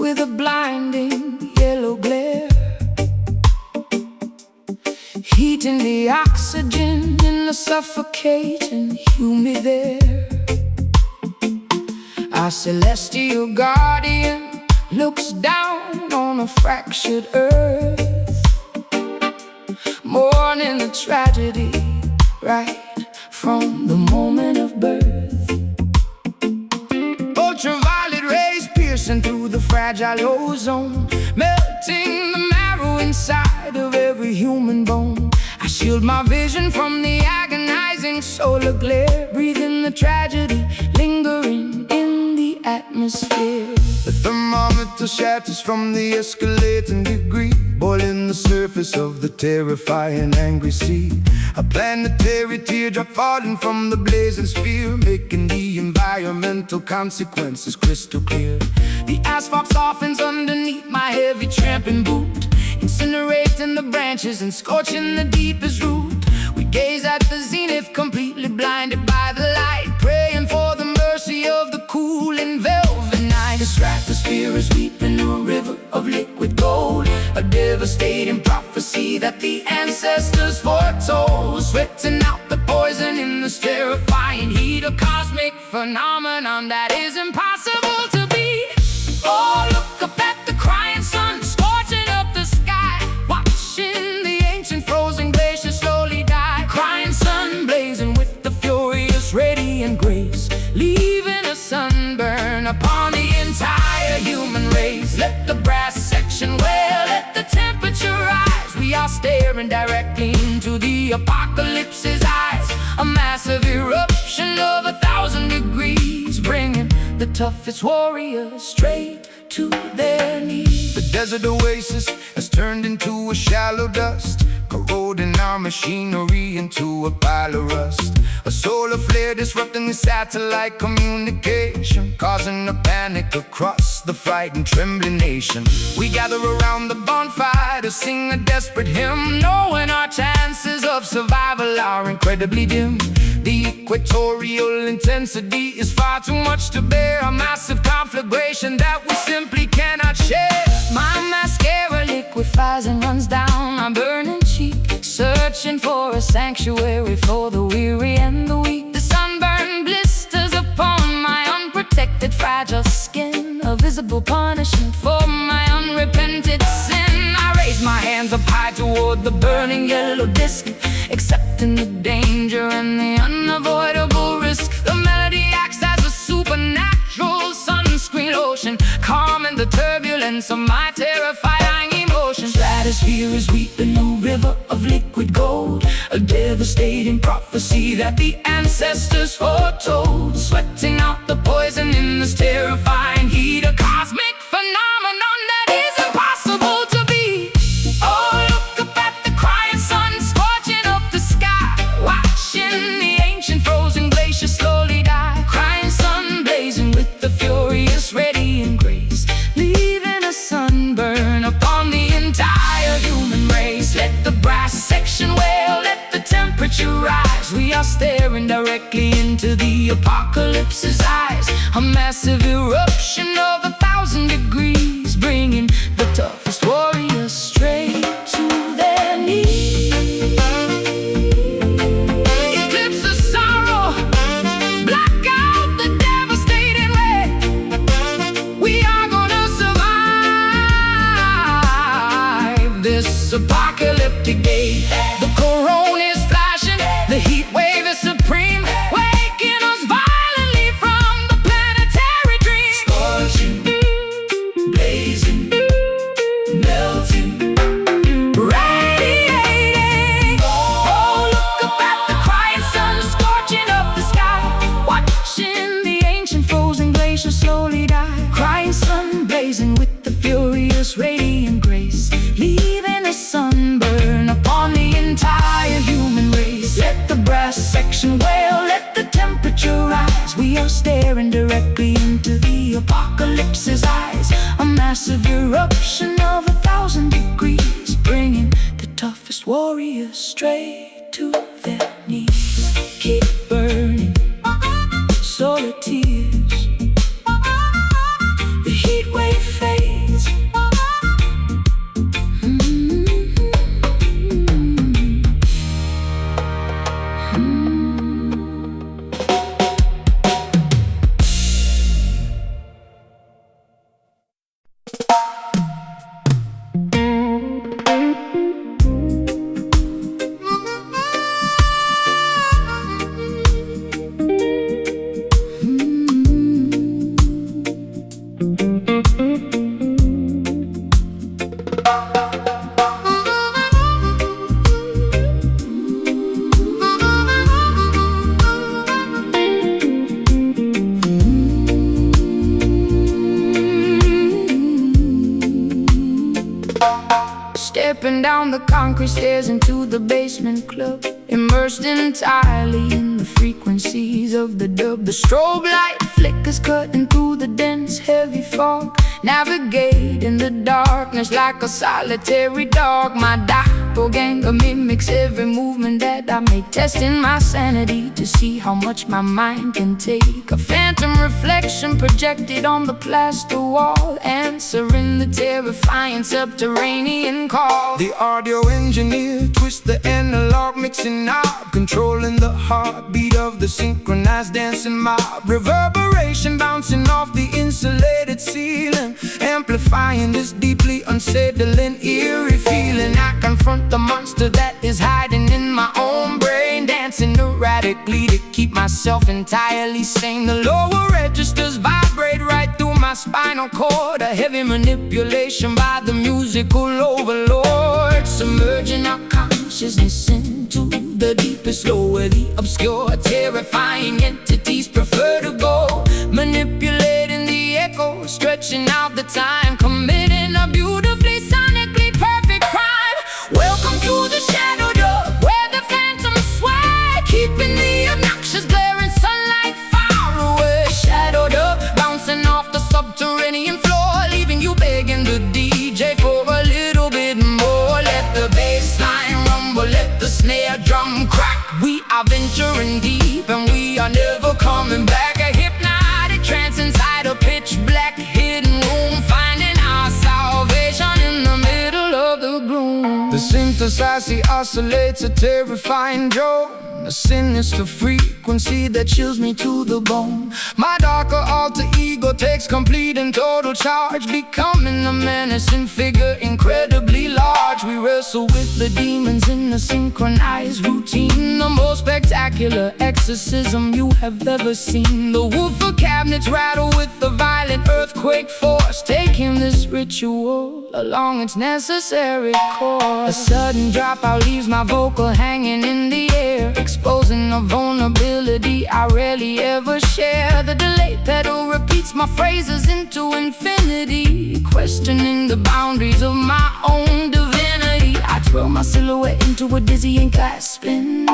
with a blinding yellow glare, heating the oxygen in the suffocating humid air. Our celestial guardian looks down on a fractured earth, mourning the tragedy right from the moment of birth. Ultraviolet rays piercing through the fragile ozone, melting the marrow inside of every human bone. I shield my vision from the agonizing solar glare, breathing the tragedy lingering in the atmosphere. The thermometer shatters from the escalating degree, boiling the surface of the terrifying angry sea. A planetary teardrop falling from the blazing sphere, making the environmental consequences crystal clear. The asphalt softens underneath my heavy tramping boot, incinerating the branches and scorching the deepest root. We gaze at the zenith, completely blinded by the light, praying for the mercy of the cool and velvet night. The stratosphere is weeping a river of liquid gold, a devastating prophecy that the ancestors foretold, sweating out the poison in this terrifying heat, a cosmic phenomenon that is impossible to beat. Oh, look up at the crying sun, scorching up the sky, watching the ancient frozen glaciers slowly die. Crying sun blazing with the furious radiant grace, leaving a sunburn upon the entire human race. Let the brass section wail, let the temperature rise. We are staring directly into the apocalypse's eyes, a massive eruption of 1,000 degrees, bringing the toughest warriors straight to their knees. The desert oasis has turned into a shallow dust, corroding our machinery into a pile of rust. A solar flare disrupting the satellite communication, causing a panic across the frightened, trembling nation. We gather around the bonfire to sing a desperate hymn, knowing our chances of survival are incredibly dim. The equatorial intensity is far too much to bear, a massive conflagration that we simply cannot share. My mascara liquefies and runs down my burning cheek, searching for a sanctuary for the weary and the weak. The sunburn blisters upon my unprotected, fragile skin, a visible punishment for my unrepented sin. I raise my hands up high toward the burning yellow disc, accepting the danger and the unavoidable risk. The melody acts as a supernatural sunscreen lotion, calming the turbulence of my terrifying emotion. Stratosphere is weeping a river of liquid gold, a devastating prophecy that the ancestors foretold, sweating out the poison in this terrifying heat, a cosmic phenomenon that is impossible to beat. Oh, look up at the crying sun, scorching up the sky, watching the ancient frozen glaciers slowly die. Crying sun blazing with the furious radiant grace, leaving a sunburn upon the entire human race. Let the brass section wail, let the temperature rise. We are staring directly into the apocalypse's eyes, a massive eruption of 1,000 degrees, bringing the toughest warriors straight to their knees. Eclipse the sorrow, black out the devastating ray. We are gonna survive this apocalyptic day. The corona is flashing, the heat wave is supreme, waking us violently from the planetary dream. Scorching, Stepping down the concrete stairs into the basement club, immersed entirely in the frequencies of the dub. The strobe light flickers cutting through the dense, heavy fog, navigating the darkness like a solitary dog. My doppelganger mimics every movement that I make, testing my sanity to see how much my mind can take. A phantom reflection projected on the plaster wall, answering the terrifying subterranean call. The audio engineer twists the analog mixing knob, controlling the heartbeat of the synchronized dancing mob. Reverberation bouncing off the insulated ceiling, amplifying this deeply unsettling, eerie feeling. I confront the monster that is hiding in my own brain, dancing erratically to keep myself entirely sane. The lower registers vibrate right through my spinal cord, a heavy manipulation by the musical overlord, submerging our consciousness into the deepest low, where the obscure, terrifying entities prefer to go. Manipulating the echo, stretching out the time, committing a beautifully sonically perfect crime. Welcome to the shadow dub, where the phantoms sway, keeping the obnoxious glaring sunlight far away. Shadow dub, bouncing off the subterranean floor, leaving you begging the DJ for a little bit more. Let the bass line rumble, let the snare drum crack. We are venturing deep and we are never coming back. A hypnotic trance inside a pitch black hidden room, finding our salvation in the middle of the gloom. The synthesizer oscillates a terrifying drone, a sinister frequency that chills me to the bone. My darker alter ego takes complete and total charge, becoming a menacing figure incredibly large. We wrestle with the demons in a synchronized routine, the most spectacular exorcism you have ever seen. The woofer cabinets rattle with the violent earthquake force, taking this ritual along its necessary course. A sudden dropout leaves my vocal hanging in the air, exposing a vulnerability I rarely ever share. The delay pedal repeats my phrases into infinity, questioning the boundaries of my own divinity. I twirl my silhouette into a dizzying glass spin,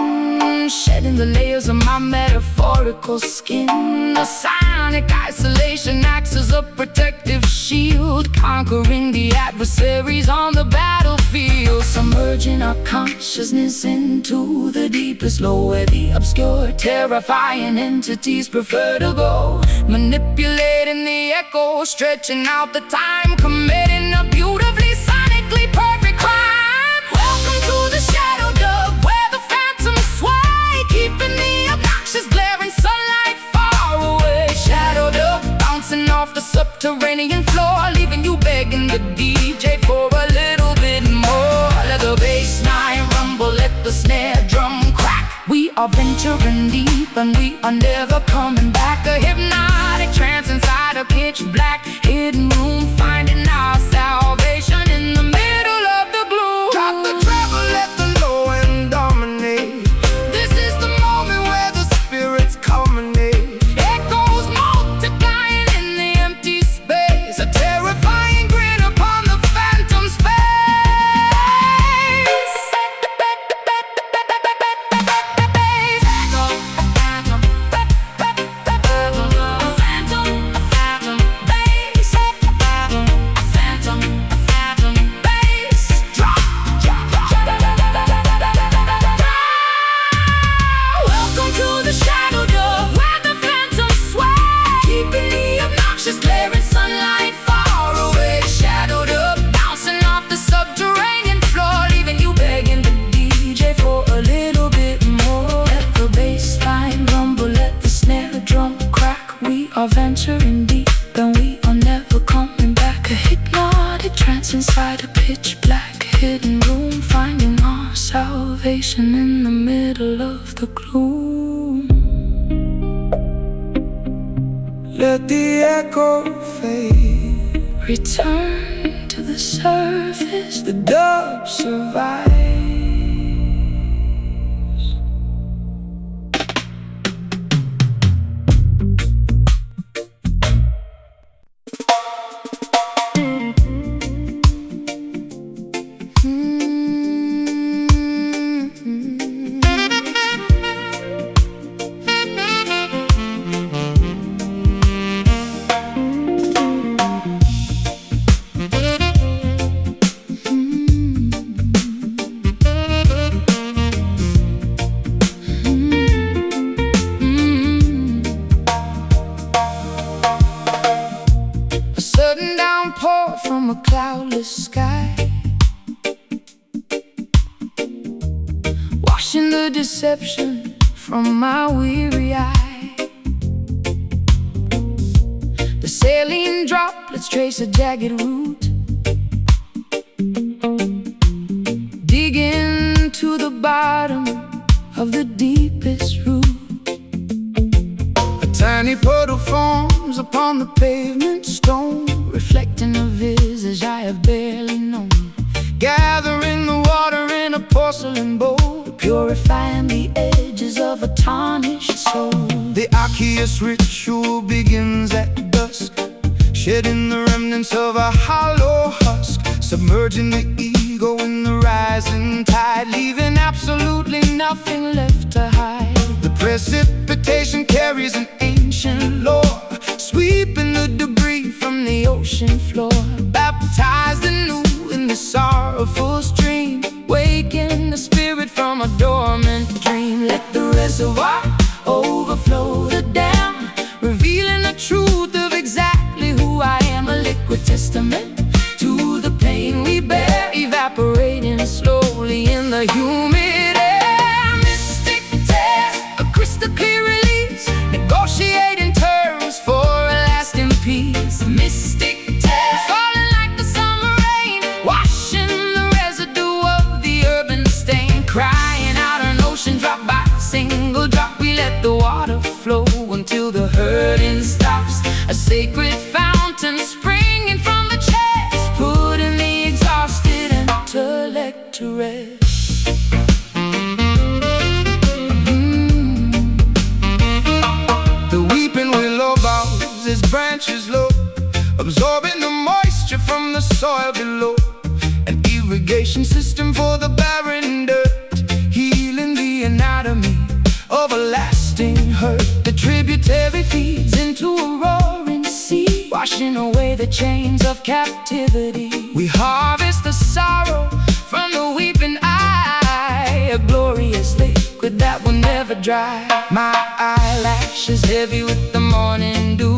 shedding the layers of my metaphorical skin. The sonic isolation acts as a protective shield, conquering the adversaries on the battlefield, submerging our consciousness into the deepest low, where the obscure, terrifying entities prefer to go. Manipulating the echo, stretching out the time, committing a beautifully sonically perfect crime. Welcome to the shadow dub, where the phantoms sway, keeping the obnoxious glaring sunlight far away. Shadow dub, bouncing off the subterranean floor, leaving you begging the DJ for a little bit more. Let the bass line rumble, let the snare drum crack. We are venturing deep and we are never coming back. A hypnotic trance inside a pitch black hidden room, finding our salvation in the middle of the gloom. Drop the treble, let the low end dominate. This is the moment where the Spirits culminate. echoes multiplying in the empty space, a terrifying grin upon the phantom's face. Welcome to the shadow dub, where the phantoms sway, keeping the obnoxious glaring sunlight far away. Shadow dub, bouncing off the subterranean floor, leaving you begging the DJ for a little bit more. Let the bass line rumble, let the snare drum crack. We are venturing deep and we are never coming back. A hypnotic trance inside a pitch black hidden room, finding our salvation in the middle of the gloom. Let the echo fade, Return to the surface, the dub survives. deception from my weary eye. The saline droplets trace a jagged route, dig into the bottom of the deepest root. A tiny puddle forms upon the pavement stone, reflecting a visage I have barely known. Gathering the water in a porcelain bowl, purifying the edges of a tarnished soul. The archaeous ritual begins at dusk, shedding the remnants of a hollow husk, submerging the ego in the rising tide, leaving absolutely nothing left to hide. The precipitation carries an ancient lore, sweeping the debris from the ocean floor. Baptized anew in the sorrowful stream, waking the spirit from a dormant dream. Let the reservoir overflow the dam, revealing the truth of exactly who I am. A liquid testament to the pain we bear, evaporating slowly in the humid air. Mystic tears, a crystal clear release, negotiating terms for a lasting peace. Mystic tears, falling like the summer rain, washing the residue of the urban stain. Crying out an ocean drop by single drop, we let the water flow until the hurting stops. A sacred fountain springing from the chest, putting the exhausted intellect to rest. The weeping willow bows its branches low, absorbing the moisture from the soil below. An irrigation system for the barren dirt, healing the anatomy of a lasting hurt. The tributary feeds into a roaring sea, washing away the chains of captivity. We harvest the sorrow from the weeping eye, a glorious liquid that will never dry. My eyelashes heavy with the morning dew,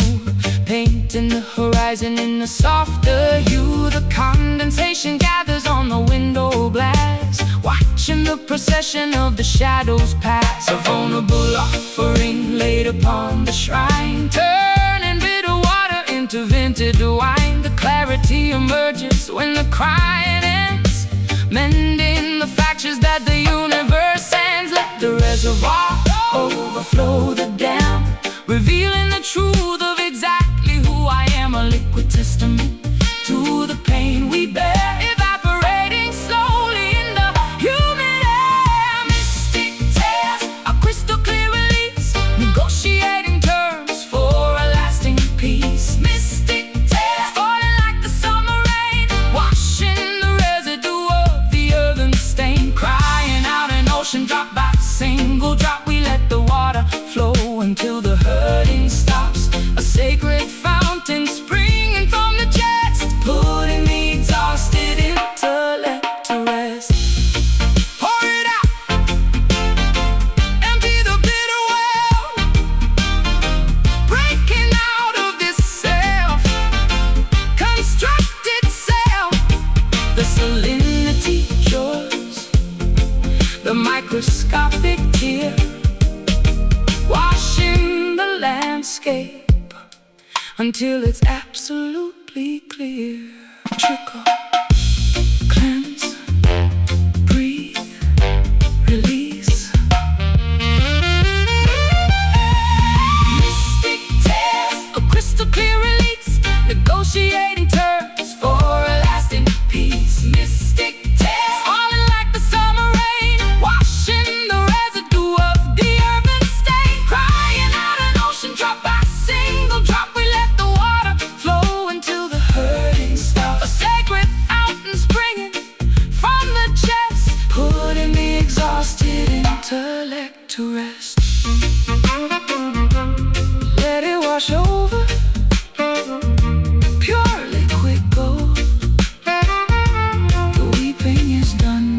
painting the horizon in a softer hue. The condensation gathers on the window glass, watching the procession of the shadows pass. A vulnerable offering laid upon the shrine, turning bitter water into vintage wine. The clarity emerges when the crying ends, mending the fractures that the universe sends. Let the reservoir overflow the dam, revealing the truth of exactly who I am. A liquid testament to the pain we bear, evaporating slowly in the humid air. Mystic tears, a crystal clear release, negotiating terms for a lasting peace. Mystic tears, falling like the summer rain, washing the residue of the earthen stain. Crying out an ocean drop by single drop, we let the water flow until the hurting stops. A sacred fountain springing from the chest, putting the exhausted intellect to rest. Pour it out, empty the bitter well, breaking out of this self-constructed self. The salinity cures the microscopic tear, washing the landscape until it's absolutely clear. Trickle, cleanse, breathe, release. Mystic tears, a crystal clear release, negotiating terms for a lasting peace. Mystic tears, falling like the summer rain, washing the residue of the urban stain. Crying out an ocean drop by single drop, we let the water flow until the hurting stops. A sacred fountain springing from the chest, putting the exhausted intellect to rest. Let it wash over, pure liquid gold. The weeping is done.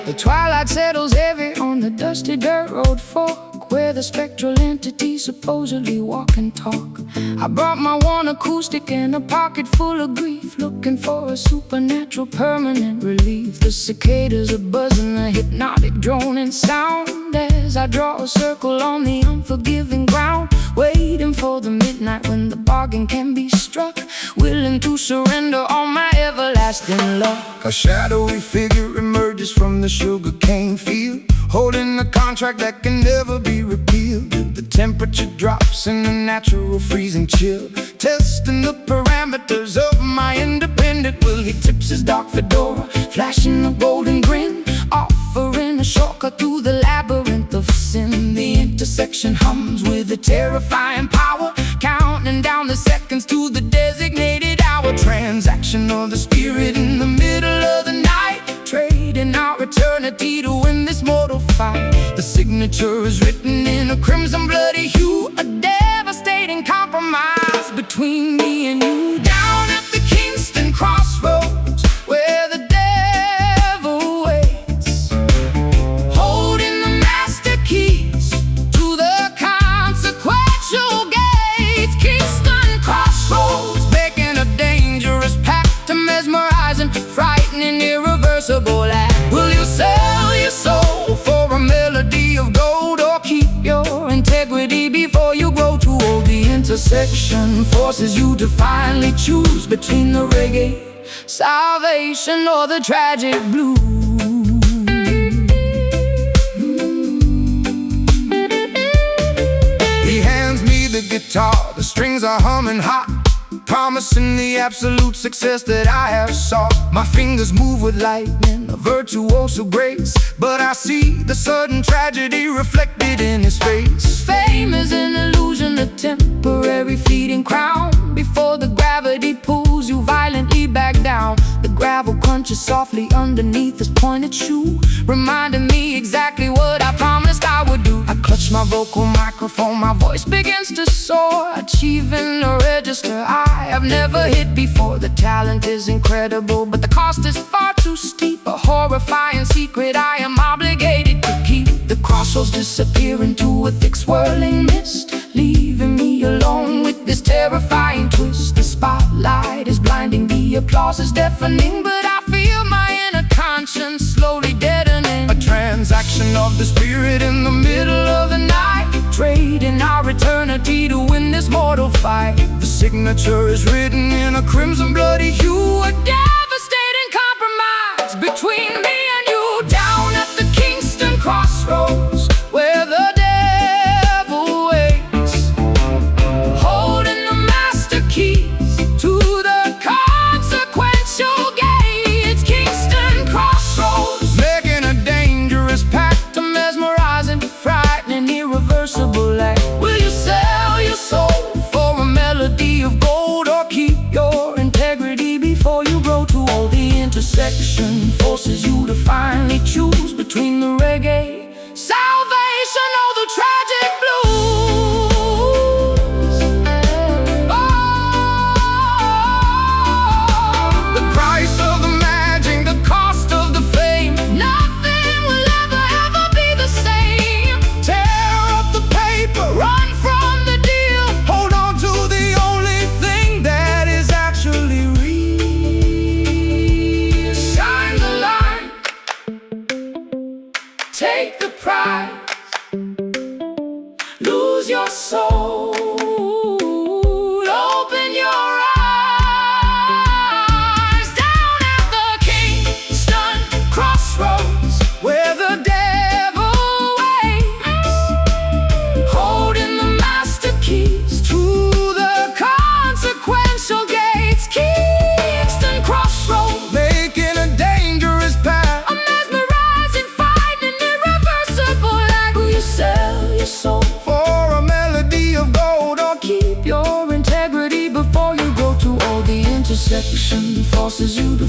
The twilight settles heavy on the dusty dirt road fork, where the spectral entities supposedly walk and talk. I brought my one acoustic and a pocket full of grief, looking for a supernatural permanent relief. The cicadas are buzzing, a hypnotic droning sound, as I draw a circle on the unforgiving ground, waiting for the midnight when the bargain can be struck, willing to surrender all my everlasting love. A shadowy figure emerges from the sugarcane field, holding a contract that can never be repealed. The temperature drops in a natural freezing chill, testing the parameters of my independent will. He tips his dark fedora, flashing a golden grin, offering a shortcut through the labyrinth of sin. The intersection hums with a terrifying power, counting down the seconds to the designated hour. Transaction of the spirit in the middle of the night, trading our eternity to win this mortal fight. The signature is written in a crimson bloody hue, a devastating compromise between me and you. Down at the Kingston crossroads, where the devil waits, holding the master keys to the consequential gates. Kingston crossroads, making a dangerous pact, a mesmerizing, frightening, irreversible act. Will you sell your soul for a melody of gold, or keep your integrity before you grow too old? The intersection forces you to finally choose between the reggae salvation or the tragic blues. He hands me the guitar, the strings are humming hot, promising the absolute success that I have sought. My fingers move with lightning, a virtuoso grace, but I see the sudden tragedy reflected in his face. Fame is an illusion, a temporary fleeting crown, before the gravity pulls you violently back down. The gravel crunches softly underneath his pointed shoe, reminding me exactly what I promised I would do. I clutch my vocal microphone, my voice begins to soar, achieving a register I have never hit before. The talent is incredible, but the cost is far too steep, a horrifying secret I am obligated to keep. The crossroads disappear into a thick swirling mist, leaving me alone with this terrifying twist. The spotlight is blinding, the applause is deafening, but I feel my inner conscience slowly deadening. A transaction of the spirit in the middle of the night, trading our eternity to win this mortal fight. the signature is written in a crimson bloody hue, A devastating compromise between me and you. Down at the Kingston crossroads, where the devil waits, holding the master keys to the consequential gates. Kingston crossroads, making a dangerous pact, a mesmerizing, frightening, irreversible act. Will you sell your soul for a melody of gold, or keep your integrity before you grow too old? The intersection forces you to finally choose between the reggae salvation or the tragic blues. Oh, the price of the magic, the cost of the fame. nothing will ever be the same. Tear up the paper, Run from the deal, hold on to the only thing that is actually real. shine the light, take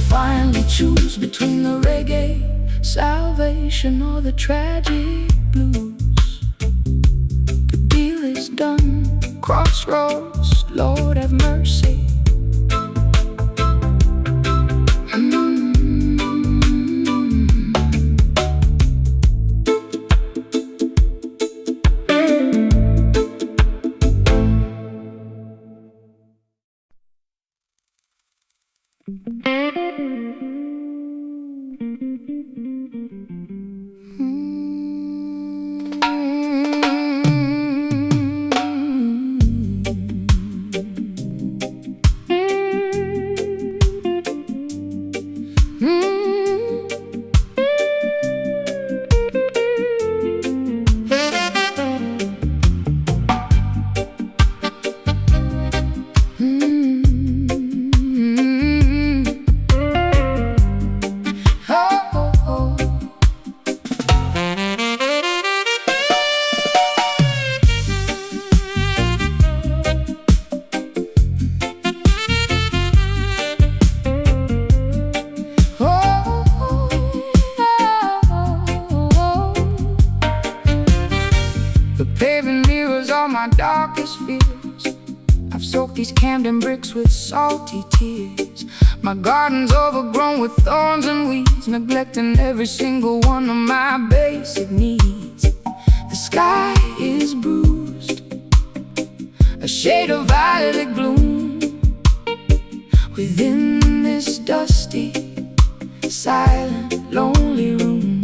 finally choose between the reggae salvation or the tragic blues. The deal is done, crossroads, Lord have mercy. My darkest fears, I've soaked these Camden bricks with salty tears. My garden's overgrown with thorns and weeds, neglecting every single one of my basic needs. The sky is bruised, a shade of violet gloom within this dusty, silent, lonely room.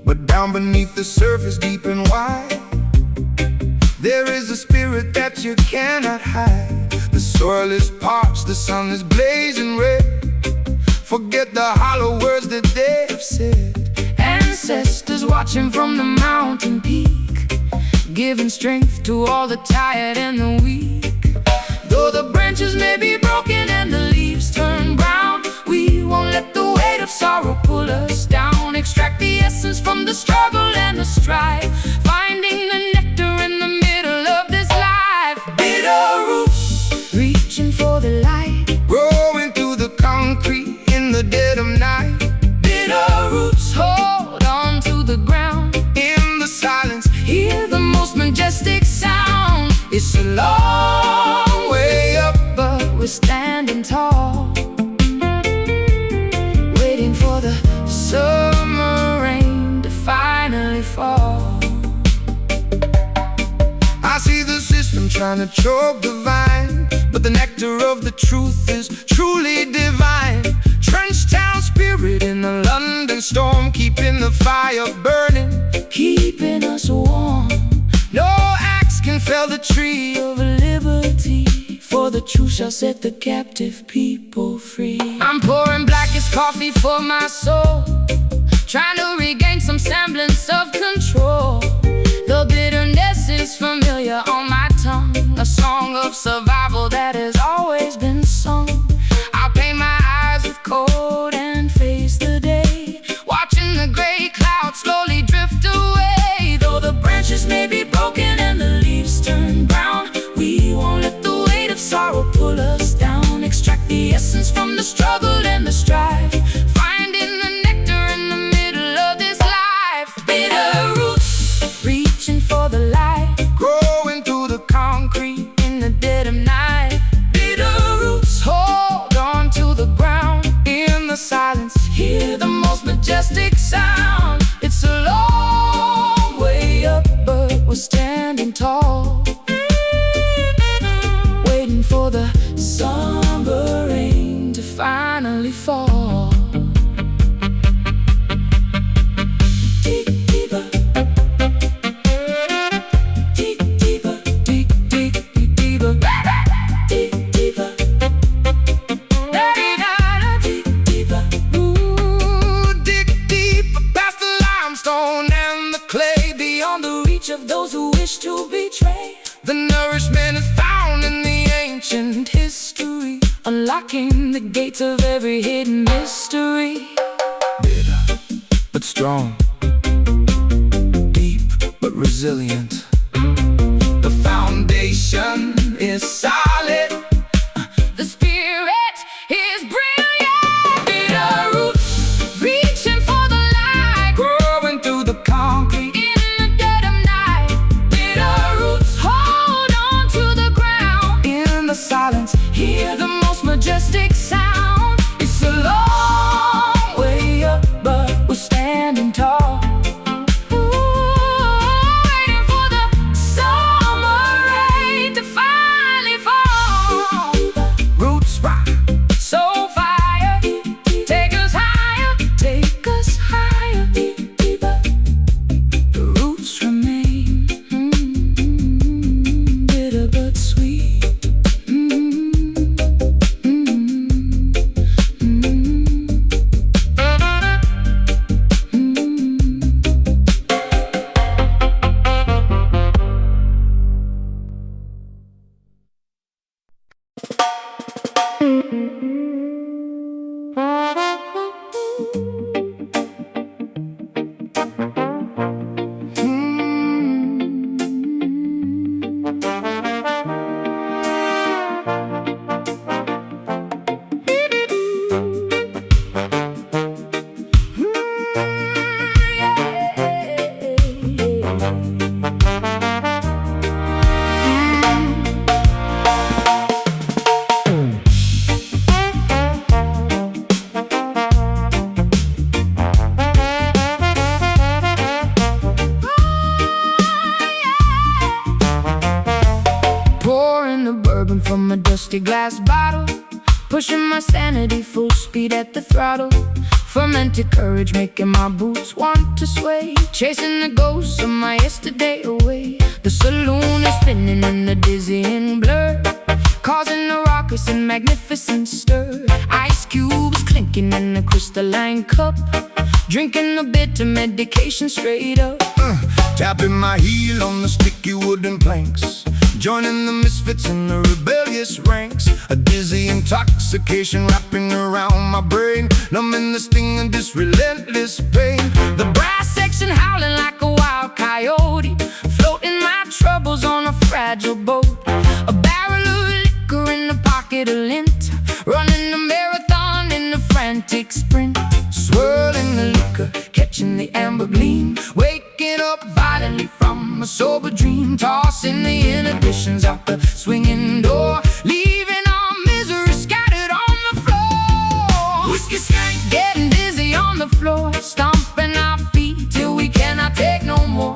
But down beneath the surface, deep and wide, there is a spirit that you cannot hide. The soil is parched, the sun is blazing red. Forget the hollow words that they have said. Ancestors watching from the mountain peak, giving strength to all the tired and the weak. Though the branches may be broken and the leaves turn brown, we won't let the weight of sorrow pull us down. Extract the essence from the struggle and the strife, finding the nectar in the middle of this life. Bitter roots, reaching for the light, growing through the concrete in the dead of night. Bitter roots, hold on to the ground. In the silence, hear the most majestic sound. It's a long way up, but we're standing tall, waiting for the summer rain to finally fall. I see the system trying to choke the vine, but the nectar of the truth is truly divine. Trench town spirit in the London storm, keeping the fire burning, keeping us warm. No axe can fell the tree of liberty, for the truth shall set the captive people free. I'm pouring blackest coffee for my soul, trying to regain some semblance of control. The bitterness is familiar on my tongue, a song of survival that has always been sung. I'll paint my eyes with cold and face the day, watching the gray clouds slowly drift away. Though the branches may be broken and the leaves turn brown, we won't let the weight of sorrow pull us down. Extract the essence from the struggle and the strife, finding the nectar in the middle of this life. Bitter roots, reaching for the light, growing through the concrete in the dead of night. Bitter roots, hold on to the ground. In the silence, hear the most majestic sound. It's a long way up, but we're standing tall, waiting for the summer rain to finally fall. Dig deeper, dig deeper, dig, dig, dig deeper, dig deeper, dig deeper. ooh, dig deeper past the limestone and the clay, Beyond the reach of those who wish to betray. the nourishment is found in the ancient history, unlocking the gates of every hidden mystery. bitter but strong, deep but resilient. The foundation is solid, The spirit is brilliant. Bitter From a dusty glass bottle, pushing my sanity full speed at the throttle. Fermented courage making my boots want to sway, chasing the ghosts of my yesterday away. The saloon is spinning in a dizzying blur, causing a raucous and magnificent stir. Ice cubes clinking in a crystalline cup, drinking a bitter medication straight up. Tapping my heel on the sticky wooden planks, joining the misfits in the rebellious ranks. A dizzy intoxication wrapping around my brain, numbing the sting of this relentless pain. The brass section howling like a wild coyote, floating my troubles on a fragile boat. A barrel of liquor in the pocket of lint, running a marathon in a frantic sprint. Swirling the liquor, catching the amber gleam, waking up violently from a sober dream. Tossing the inhibitions out the swinging door, leaving our misery scattered on the floor. Whiskey skank, getting dizzy on the floor, stomping our feet till we cannot take no more.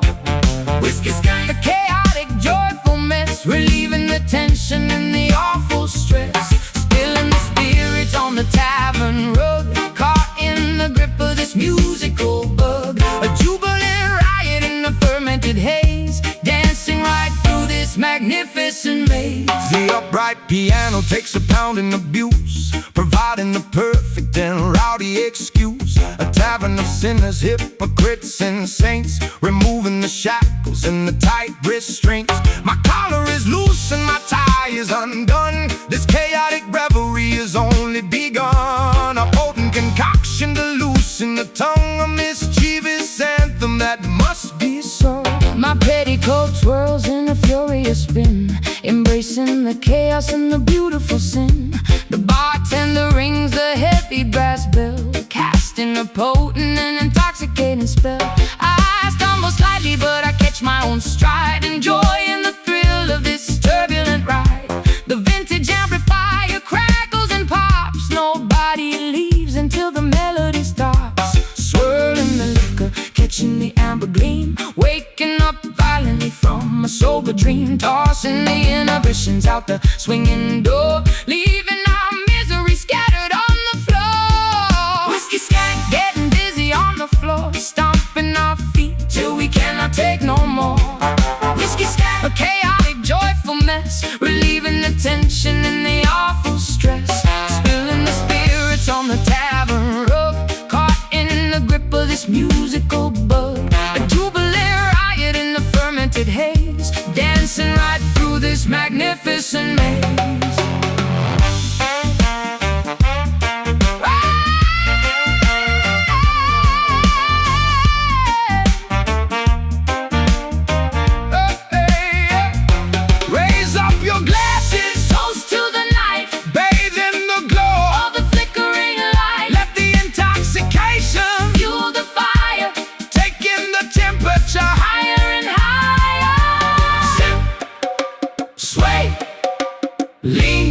Whiskey skank, a chaotic, joyful mess, relieving the tension and the awful stress. Spilling the spirits on the tavern rug, caught in the grip of this musical bug. A jubilant riot in the fermented haze, dancing right through this magnificent maze. The upright piano takes a pounding abuse, providing the perfect and rowdy excuse. A tavern of sinners, hypocrites and saints, removing the shackles and the tight restraints. My collar is loose and my tie is undone. This chaotic revelry is only begun. A potent concoction to loosen the tongue, a mischievous anthem that must be sung. My petticoat twirls in a furious spin, embracing the chaos and the beautiful sin. The bartender rings the heavy brass bell, casting a potent and intoxicating spell. I stumble slightly, but I catch my own stride, enjoying the thrill of this turbulent ride. The vintage amplifier crackles and pops, nobody leaves until the melody stops. Swirling the liquor, catching the amber gleam, waking up violently from a sober dream. Tossing the inhibitions out the swinging door, leaving our misery scattered on the floor. Whiskey skank, getting dizzy on the floor, stomping our feet till we cannot take no more. whiskey skank, A chaotic, joyful mess, relieving the tension and the awful stress. Spilling the spirits on the tavern rug, caught in the grip of this musical bug. A jubilant riot in the fermented haze, dancing right through this magnificent maze. raise up your glasses, Toast to the night, bathe in the glow. all the flickering light, Let the intoxication fuel the fire, take in the temperature. higher and higher. Sip, sway, lean.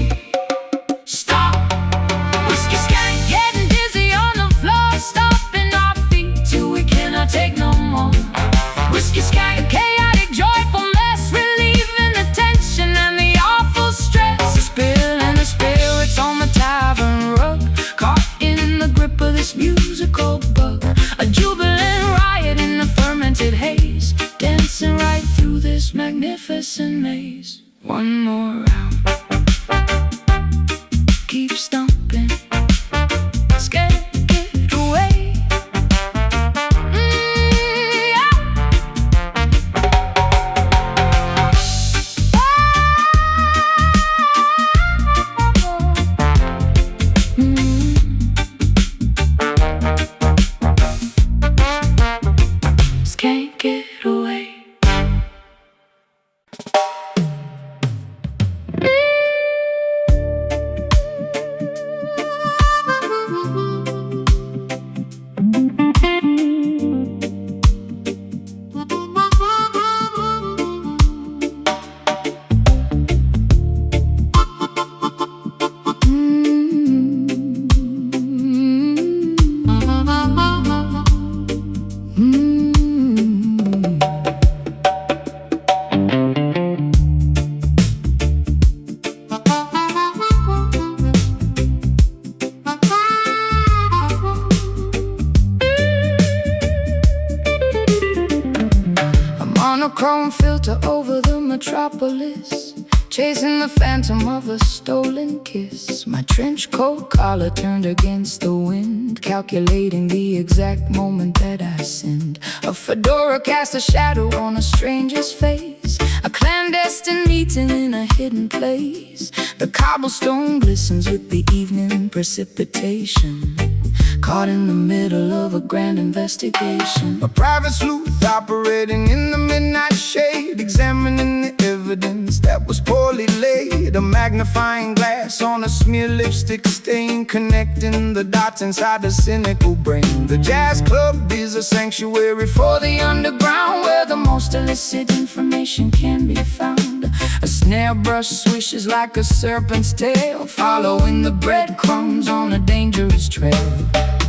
Monochrome filter over the metropolis, chasing the phantom of a stolen kiss. My trench coat collar turned against the wind, calculating the exact moment that I sinned. A fedora cast a shadow on a stranger's face, a clandestine meeting in a hidden place. The cobblestone glistens with the evening precipitation, caught in the middle of a grand investigation. A private sleuth operating in the midnight shade, examining the evidence that was poorly laid. A magnifying glass on a smear lipstick stain, connecting the dots inside the cynical brain. The jazz club is a sanctuary for the underground, where the most illicit information can be found. A snare brush swishes like a serpent's tail, following the breadcrumbs on a dangerous trail.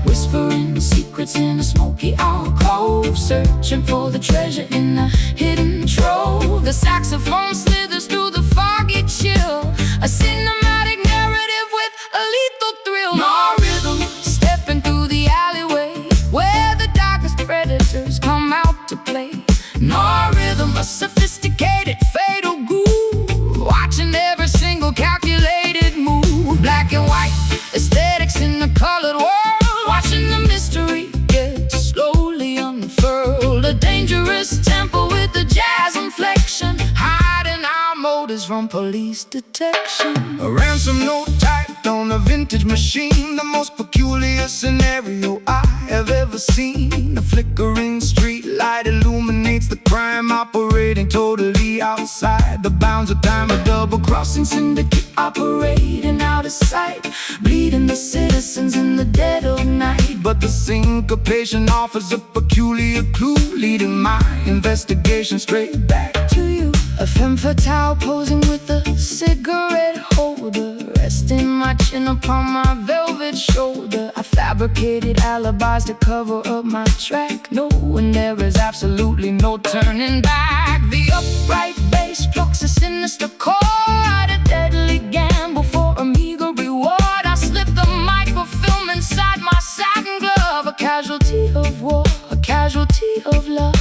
Whispering secrets in a smoky alcove, searching for the treasure in a hidden trove. The saxophone slithers through the foggy chill, a cinematic narrative with a lethal thrill. No rhythm, stepping through the alleyway, where the darkest predators come out to play. No rhythm, a sophisticated fatal groove, watching every single calculated move. Black and white aesthetics in the colored world, watching the mystery get slowly unfurled. A dangerous tempo with a jazz inflection, hiding our motives from police detection. A ransom note typed on a vintage machine, the most peculiar scenario I have ever seen. A flickering street light illuminates the crime, operating totally outside the bounds of time. A double-crossing syndicate operating out of sight, bleeding the citizens in the dead of night. But the syncopation offers a peculiar clue, leading my investigation straight back to you. A femme fatale posing with a cigarette holder, resting my chin upon my velvet shoulder. I fabricated alibis to cover up my track, knowing there is absolutely no turning back. The upright bass plucks a sinister chord, a deadly gamble for a meager reward. I slip the microfilm inside my satin glove, a casualty of war, a casualty of love.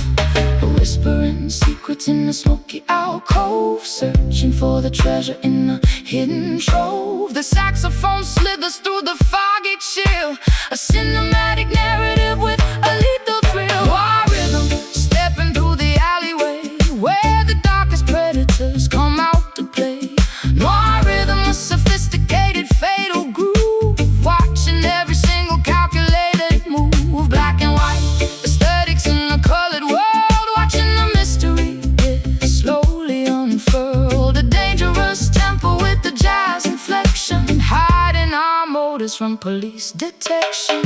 Whispering secrets in a smoky alcove, searching for the treasure in a hidden trove. The saxophone slithers through the foggy chill, a cinematic narrative with a lethal thrill. War rhythm, stepping through the alleyway, where the darkest predators come out to play. Noir rhythm, a sophisticated fatal groove, watching every single calculated move. Black and white aesthetics in a colored world, watching the mystery get slowly unfurled. A dangerous tempo with the jazz inflection, hiding our motives from police detection.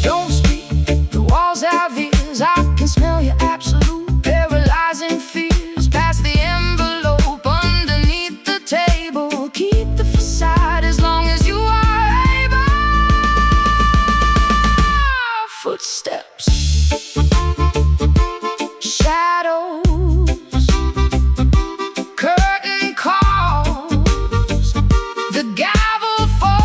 Don't speak, the walls have ears, I can smell your absolute paralyzing fears. Past the envelope underneath the table, keep the facade as long as you are able. Footsteps, shadows, curtain calls, the gavel falls.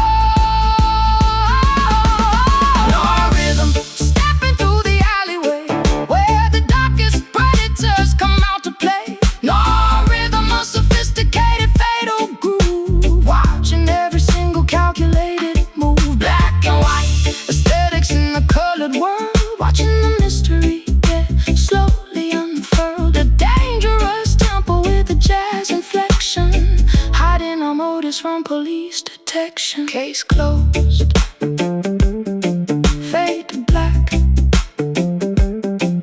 No rhythm, stepping through the alleyway, where the darkest predators come out to play. No rhythm, a sophisticated fatal groove, watching every single calculated move. Black and white aesthetics in the colored world, watching the mystery get slowly unfurled. A dangerous tempo with a jazz inflection, hiding our motives from police detection. Case closed, fade to black,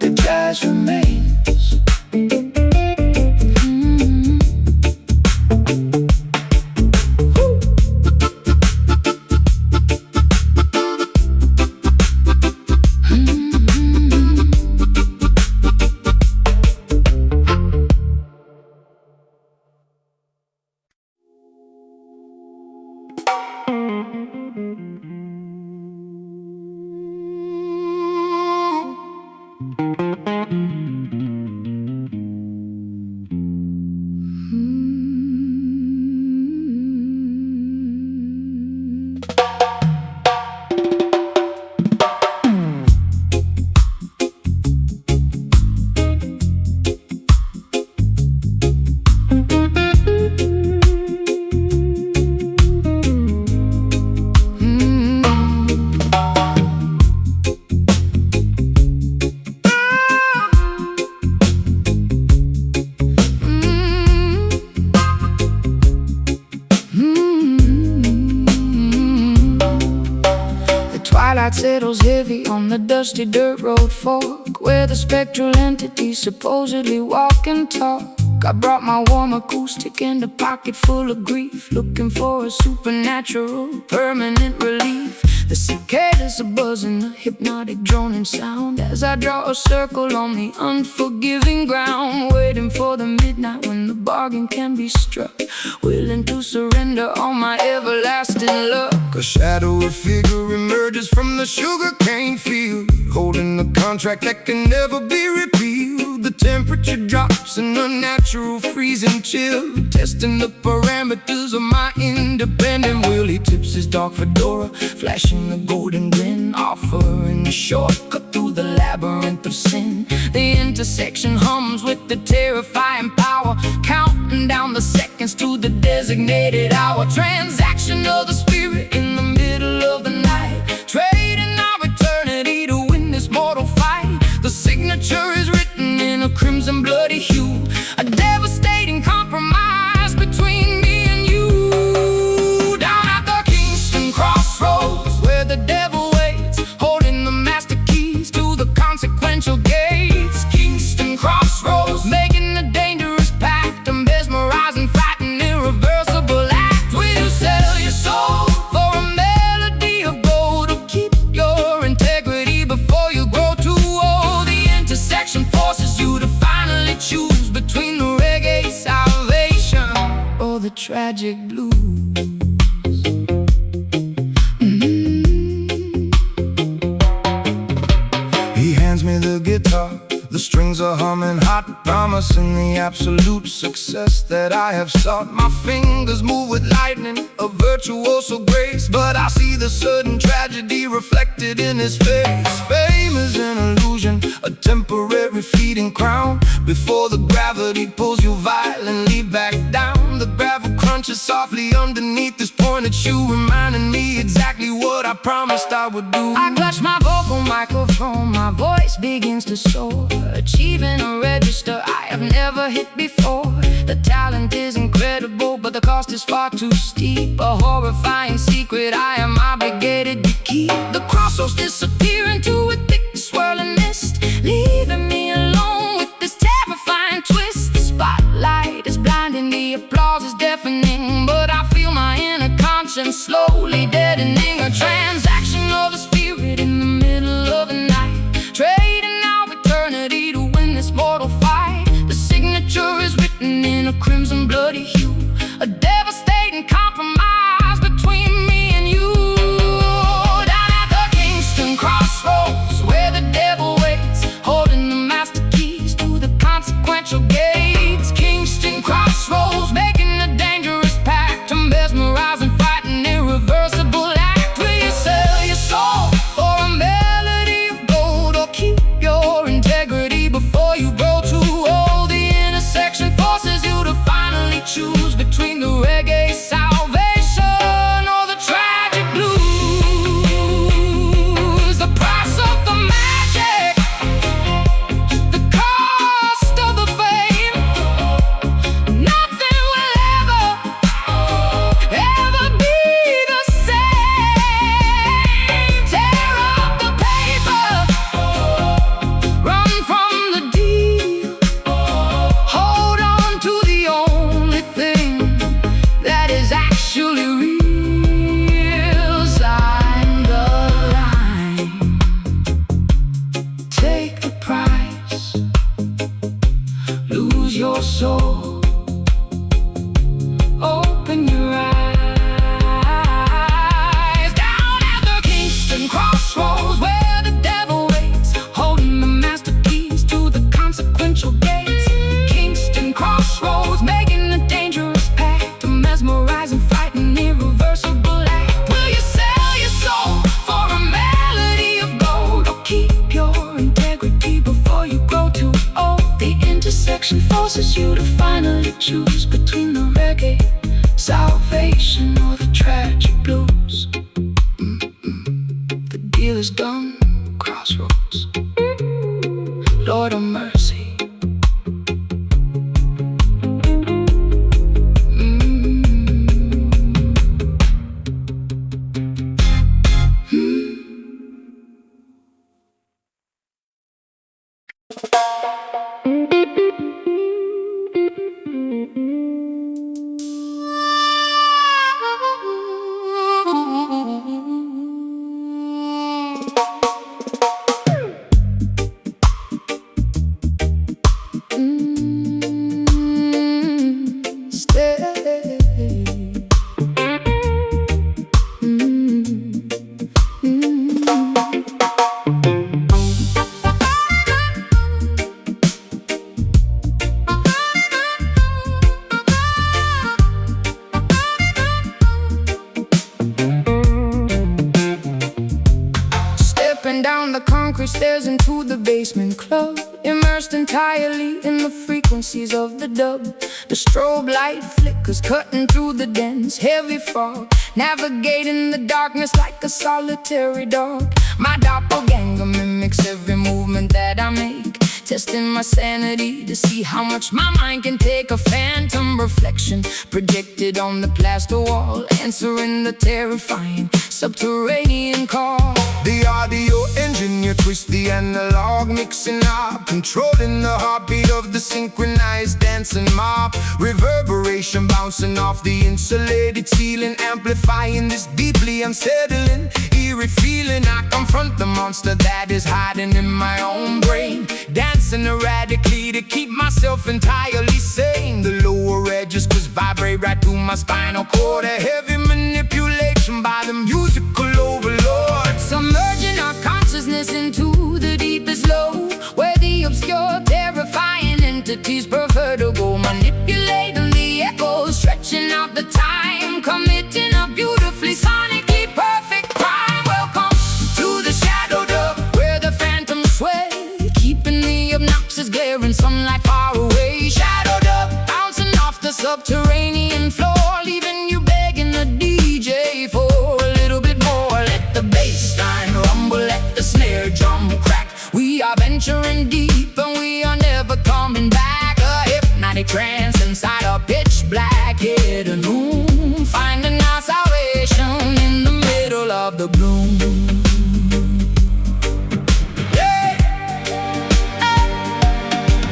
the jazz remains. shadows heavy on the dusty dirt road fork, where the spectral entities supposedly walk and talk. I brought my warm acoustic and a pocket full of grief, looking for a supernatural, permanent relief. The cicadas are buzzing, a hypnotic droning sound, as I draw a circle on the unforgiving ground, waiting for the midnight when the bargain can be struck, willing to surrender all my everlasting luck. A shadowy figure emerges from the sugarcane field, holding a contract that can never be repealed. The temperature drops an unnatural freezing chill, testing the parameters of my independent will. He tips his dark fedora, flashing a golden grin, offering a shortcut through the labyrinth of sin. The intersection hums with the terrifying power, counting down the seconds to the designated hour. Transaction of the spirit in the middle of the night, trading our eternity to win this mortal fight. The signature is written in a crimson bloody hue, a devastating compromise between me and you. Down at the Kingston crossroads, where the devil waits, holding the master keys to the consequential gates. Kingston crossroads, making a dangerous pact, a mesmerizing, frightened, irreversible act. Will you sell your soul for a melody of gold, or keep your integrity before you grow too old? The intersection forces you to finally choose between the reggae salvation or the tragic blues. He hands me the guitar, the strings are humming hot, promising the absolute success that I have sought. My fingers move with lightning, a virtuoso grace, but I see the sudden tragedy reflected in his face. Fame is an illusion, a temporary fleeting crown, before the gravity pulls you violently back down. The gravel crunches softly underneath this pointed shoe, reminding me exactly what I promised I would do. I clutch my vocal microphone, my voice begins to soar, achieving a register I have never hit before. The talent is incredible, but the cost is far too steep, a horrifying secret I am obligated to keep. The crossroads disappear into a thick swirling mist, leaving me alone with this terrifying twist. The spotlight is blinding, the applause is deafening, but I feel my inner conscience slowly deadening. A transaction of the spirit in the middle of the night, trading our eternity to win this mortal fight. The signature is written in a crimson bloody hue, a devastating compromise between me and you. Down at the Kingston crossroads, where the devil waits, holding the master keys to the consequential gates. Kingston crossroads, making a dangerous pact, a mesmerizing, frightened, irreversible act. Will you sell your soul for a melody of gold, or keep your integrity before you grow too old? The intersection forces you to finally choose between the reggae salvation or the tragic blues. The price of the magic, the cost of the fame, nothing will ever be the same. Tear up the paper, run from the deal, hold on to the only thing that is actually real. Sign the line, take the price, lose your soul, open your eyes. Down at the Kingston crossroads, where the devil waits, holding the master keys to the consequential gates. Kingston crossroads, making a dangerous pact, a mesmerizing, frightened, irreversible act. Will you sell your soul for a melody of gold, or keep your integrity before you grow too old? The intersection forces you to finally choose between the reggae salvation or the tragic blues. The deal is done, crossroads. Lord of mercy. Slipping down the concrete stairs into the basement club, immersed entirely in the frequencies of the dub. The strobe light flickers, cutting through the dense, heavy fog, navigating the darkness like a solitary dog. My doppelganger mimics every movement that I make, testing my sanity to see how much my mind can take. A phantom reflection projected on the plaster wall, answering the terrifying subterranean call. The audio engineer twists the analog, mixing up, controlling the heartbeat of the synchronized dancing mob. Reverberation bouncing off the insulated ceiling, amplifying this deeply unsettling, eerie feeling. I confront the monster that is hiding in my own brain, dancing erratically to keep myself entirely sane. The lower edges just vibrate right through my spinal cord, a heavy manipulation by the musical overlord. Submerging our consciousness into the deepest low, where the obscure, terrifying entities prefer to go, manipulating the echoes, stretching out the time, committing a beautifully sonically perfect crime. Welcome to the shadow dub, where the phantoms sway, keeping the obnoxious glaring sunlight far away. Shadow dub, bouncing off the subterranean floor, leaving you begging the DJ for a little bit more. Let the bass line rumble, let the snare drum crack. We are venturing deep and we are never coming back. A hypnotic trance inside a pitch black hidden room, finding our salvation in the middle of the bloom.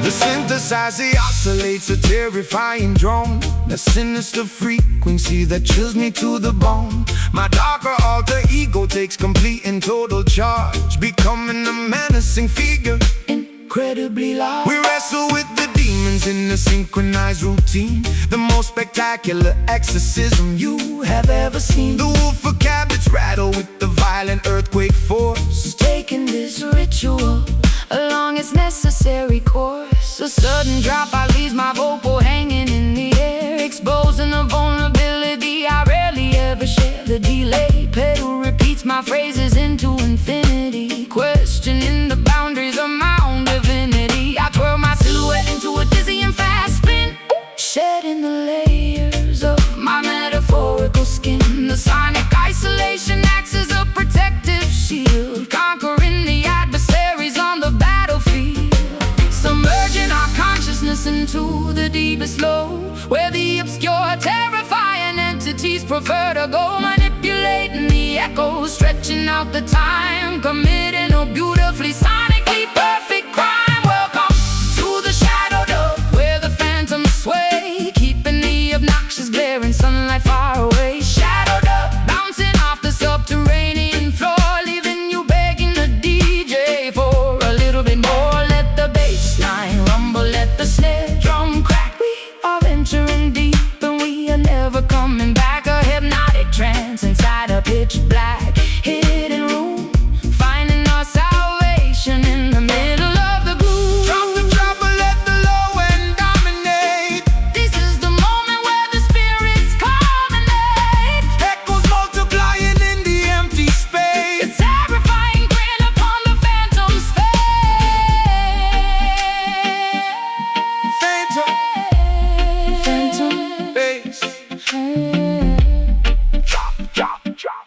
The synthesizer oscillates a terrifying drone, a sinister frequency that chills me to the bone. My darker alter ego takes complete and total charge, becoming a menacing figure, incredibly large. We wrestle with the demons in a synchronized routine, the most spectacular exorcism you have ever seen. The woofer cabinets rattle with the violent earthquake force, Taking this ritual along its necessary course. A sudden dropout leaves my vocal hanging in the air, exposing a vulnerability I rarely ever share. The delay pedal repeats my phrases into infinity, questioning the boundaries of my own divinity. I twirl my silhouette into a dizzying fast spin, shedding the layers of my metaphorical skin. The sonic isolation acts as a protective shield, conquering the adversaries on the battlefield. Submerging our consciousness into the deepest low, where the obscure, terrifying entities prefer to go, manipulating the echoes, stretching out the time, committing a beautifully sonically perfect crime. Welcome to the shadow dub, where the phantoms sway, keeping the obnoxious glaring sunlight far away. Shadow dub, bouncing off the subterranean floor, leaving you begging the DJ for a little bit more. Let the bass line rumble, let the snare drum crack. We are venturing deep and we are never coming back. A hypnotic trance inside a pitch black hidden room, finding our salvation in the middle of the gloom. Drop the trouble, let the low end dominate. This is the moment where the spirits culminate. Echoes multiplying in the empty space. A terrifying grin upon the phantom's face. Phantom bass. Drop, drop, drop.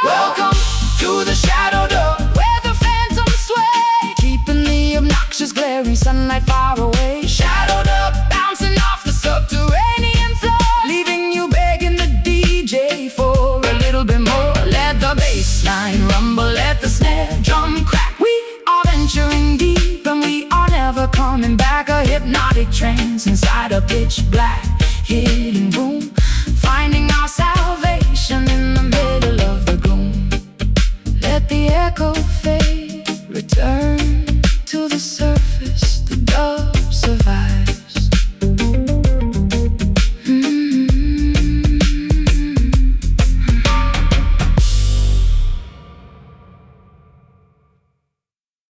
Welcome to the shadow dub, where the phantoms sway, keeping the obnoxious glaring sunlight far away. Shadow dub, bouncing off the subterranean floor, leaving you begging the DJ for a little bit more. Let the bass line rumble, let the snare drum crack. We are venturing deep and we are never coming back. A hypnotic trance inside a pitch black hidden